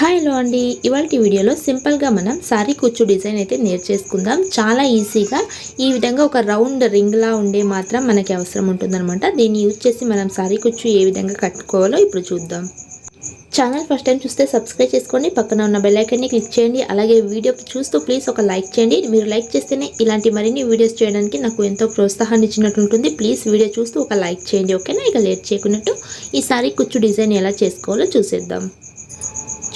Hello అండి, ఇవాల్టి వీడియోలో సింపుల్గా మనం సారీ కుచ్చు డిజైన్ అయితే నేర్చేసుకుందాం. చాలా ఈజీగా ఈ విధంగా ఒక రౌండ్ రింగ్లా ఉండే మాత్రం మనకి అవసరం ఉంటుందన్నమాట. దీన్ని యూజ్ చేసి మనం సారీ కుచ్చు ఏ విధంగా కట్టుకోవాలో ఇప్పుడు చూద్దాం. ఛానల్ ఫస్ట్ టైం చూస్తే సబ్స్క్రైబ్ చేసుకోండి, పక్కన ఉన్న బెల్ ఐకాన్ని క్లిక్ చేయండి. అలాగే వీడియోకి చూస్తూ ప్లీజ్ ఒక లైక్ చేయండి. మీరు లైక్ చేస్తేనే ఇలాంటి మరిన్ని వీడియోస్ చేయడానికి నాకు ఎంతో ప్రోత్సాహాన్ని ఇచ్చినట్టు ఉంటుంది. ప్లీజ్ వీడియో చూస్తూ ఒక లైక్ చేయండి, ఓకేనా? ఇక లేట్ చేయకున్నట్టు ఈ సారీ కుచ్చు డిజైన్ ఎలా చేసుకోవాలో చూసేద్దాం.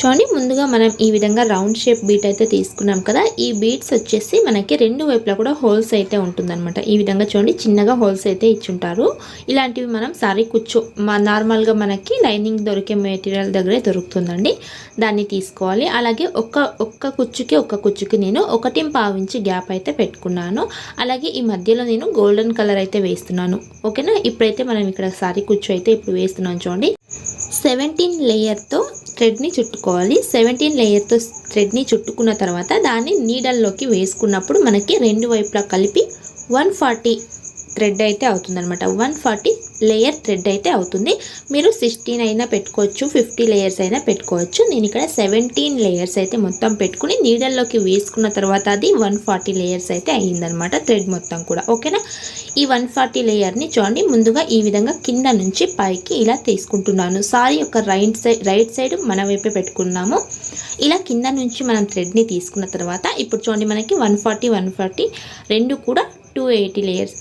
చూడండి, ముందుగా మనం ఈ విధంగా రౌండ్ షేప్ బీట్ అయితే తీసుకున్నాం కదా. ఈ బీట్స్ వచ్చేసి మనకి రెండు వైపులా కూడా హోల్స్ అయితే ఉంటుందన్నమాట. ఈ విధంగా చూడండి, చిన్నగా హోల్స్ అయితే ఇచ్చుంటారు. ఇలాంటివి మనం సారీ కుచ్చు నార్మల్గా మనకి లైనింగ్ దొరికే మెటీరియల్ దగ్గరే దొరుకుతుందండి, దాన్ని తీసుకోవాలి. అలాగే ఒక్క కుచ్చుకి నేను 1.5 ఇంచ్ గ్యాప్ అయితే పెట్టుకున్నాను. అలాగే ఈ మధ్యలో నేను గోల్డెన్ కలర్ అయితే వేస్తున్నాను, ఓకేనా? ఇప్పుడైతే మనం ఇక్కడ సారీ కుచ్చు అయితే ఇప్పుడు వేస్తున్నాను. చూడండి, 17 లేయర్తో థ్రెడ్ని చుట్టుకోవాలి. 17 లేయర్తో థ్రెడ్ని చుట్టుకున్న తర్వాత దాన్ని నీడల్లోకి వేసుకున్నప్పుడు మనకి రెండు వైపులా కలిపి 140 థ్రెడ్ అయితే అవుతుందన్నమాట. 140 లేయర్ థ్రెడ్ అయితే అవుతుంది. మీరు 16 అయినా పెట్టుకోవచ్చు, 50 లేయర్స్ అయినా పెట్టుకోవచ్చు. నేను ఇక్కడ 17 లేయర్స్ అయితే మొత్తం పెట్టుకుని నీడల్లోకి వేసుకున్న తర్వాత అది 140 లేయర్స్ అయితే అయ్యిందనమాట థ్రెడ్ మొత్తం కూడా, ఓకేనా? ఈ 140 లేయర్ని చూడండి, ముందుగా ఈ విధంగా కింద నుంచి పైకి ఇలా తీసుకుంటున్నాను. సారీ యొక్క రైట్ సైడ్ మన వైపే పెట్టుకున్నాము. ఇలా కింద నుంచి మనం థ్రెడ్ని తీసుకున్న తర్వాత ఇప్పుడు చూడండి, మనకి 140 రెండు కూడా 280 లేయర్స్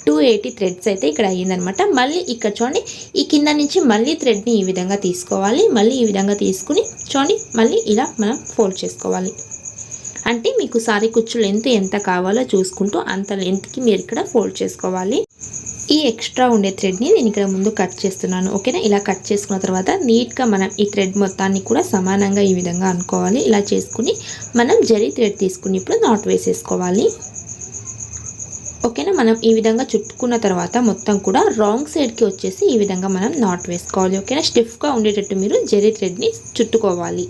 280 థ్రెడ్స్ అయితే ఇక్కడ అయ్యిందనమాట. మళ్ళీ ఇక్కడ చూడండి, ఈ కింద నుంచి మళ్ళీ థ్రెడ్ని ఈ విధంగా తీసుకోవాలి. మళ్ళీ ఈ విధంగా తీసుకుని చూడండి, మళ్ళీ ఇలా మనం ఫోల్డ్ చేసుకోవాలి. అంటే మీకు సారీ కుచ్చు లెంత్ ఎంత కావాలో చూసుకుంటూ అంత లెంత్కి మీరు ఇక్కడ ఫోల్డ్ చేసుకోవాలి. ఈ ఎక్స్ట్రా ఉండే థ్రెడ్ని నేను ఇక్కడ ముందు కట్ చేస్తున్నాను, ఓకేనా? ఇలా కట్ చేసుకున్న తర్వాత నీట్గా మనం ఈ థ్రెడ్ మొత్తాన్ని కూడా సమానంగా ఈ విధంగా అనుకోవాలి. ఇలా చేసుకుని మనం జరీ థ్రెడ్ తీసుకుని ఇప్పుడు నాట్ వేసేసుకోవాలి, ఓకేనా? మనం ఈ విధంగా చుట్టుకున్న తర్వాత మొత్తం కూడా రాంగ్ సైడ్కి వచ్చేసి ఈ విధంగా మనం నాట్ వేసుకోవాలి, ఓకేనా? స్టిఫ్గా ఉండేటట్టు మీరు జరీ థ్రెడ్ని చుట్టుకోవాలి.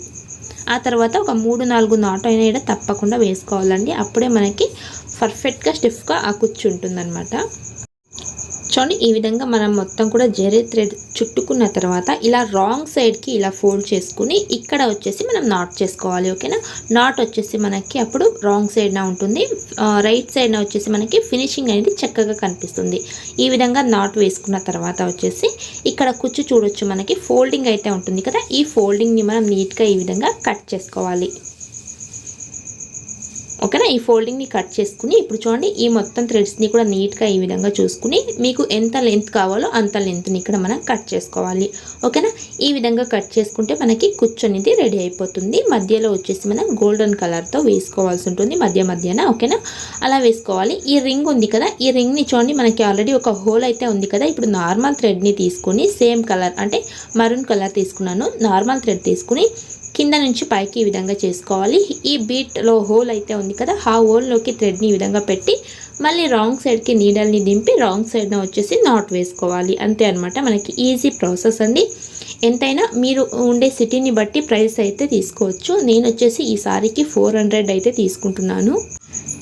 ఆ తర్వాత ఒక 3-4 నాట్ అయినా ఇక్కడ తప్పకుండా వేసుకోవాలండి. అప్పుడే మనకి పర్ఫెక్ట్గా స్టిఫ్గా ఆ కుచ్చు ఉంటుందన్నమాట. చూడండి, ఈ విధంగా మనం మొత్తం కూడా జరీ థ్రెడ్ చుట్టుకున్న తర్వాత ఇలా రాంగ్ సైడ్కి ఇలా ఫోల్డ్ చేసుకుని ఇక్కడ వచ్చేసి మనం నాట్ చేసుకోవాలి, ఓకేనా? నాట్ వచ్చేసి మనకి అప్పుడు రాంగ్ సైడ్న ఉంటుంది, రైట్ సైడ్న వచ్చేసి మనకి ఫినిషింగ్ అనేది చక్కగా కనిపిస్తుంది. ఈ విధంగా నాట్ వేసుకున్న తర్వాత వచ్చేసి ఇక్కడ కుచ్చు చూడొచ్చు, మనకి ఫోల్డింగ్ అయితే ఉంటుంది కదా. ఈ ఫోల్డింగ్ని మనం నీట్గా ఈ విధంగా కట్ చేసుకోవాలి, ఓకేనా? ఈ ఫోల్డింగ్ని కట్ చేసుకుని ఇప్పుడు చూడండి, ఈ మొత్తం థ్రెడ్స్ని కూడా నీట్గా ఈ విధంగా చూసుకుని మీకు ఎంత లెంత్ కావాలో అంత లెంత్ని ఇక్కడ మనం కట్ చేసుకోవాలి, ఓకేనా? ఈ విధంగా కట్ చేసుకుంటే మనకి కుచ్చు అనేది రెడీ అయిపోతుంది. మధ్యలో వచ్చేసి మనం గోల్డెన్ కలర్తో వేసుకోవాల్సి ఉంటుంది మధ్యన, ఓకేనా? అలా వేసుకోవాలి. ఈ రింగ్ ఉంది కదా, ఈ రింగ్ని చూడండి, మనకి ఆల్రెడీ ఒక హోల్ అయితే ఉంది కదా. ఇప్పుడు నార్మల్ థ్రెడ్ని తీసుకుని సేమ్ కలర్ అంటే మరూన్ కలర్ తీసుకున్నాను. నార్మల్ థ్రెడ్ తీసుకుని కింద నుంచి పైకి ఈ విధంగా చేసుకోవాలి. ఈ బీట్లో హోల్ అయితే ఉంది కదా, ఆ హోల్లోకి థ్రెడ్ని ఈ విధంగా పెట్టి మళ్ళీ రాంగ్ సైడ్కి నీడల్ని దింపి రాంగ్ సైడ్న వచ్చేసి నాట్ వేసుకోవాలి. అంతే అనమాట, మనకి ఈజీ ప్రాసెస్ అండి. ఎంతైనా మీరు ఉండే సిటీని బట్టి ప్రైస్ అయితే తీసుకోవచ్చు. నేను వచ్చేసి ఈ సారీకి 400 అయితే తీసుకుంటున్నాను.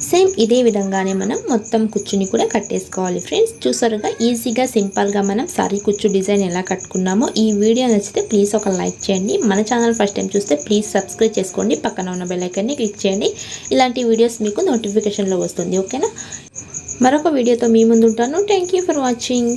సేమ్ ఇదే విధంగానే మనం మొత్తం కుచ్చుని కూడా కట్టేసుకోవాలి. ఫ్రెండ్స్, చూసారుగా ఈజీగా సింపుల్గా మనం సారీ కుచ్చు డిజైన్ ఎలా కట్టుకున్నామో. ఈ వీడియో నచ్చితే ప్లీజ్ ఒక లైక్ చేయండి. మన ఛానల్ ఫస్ట్ టైం చూస్తే ప్లీజ్ సబ్స్క్రైబ్ చేసుకోండి, పక్కన ఉన్న బెల్ ఐకాన్ని క్లిక్ చేయండి. ఇలాంటి వీడియోస్ మీకు నోటిఫికేషన్లో వస్తుంది, ఓకేనా? మరొక వీడియోతో మీ ముందు ఉంటాను. Thank you for watching.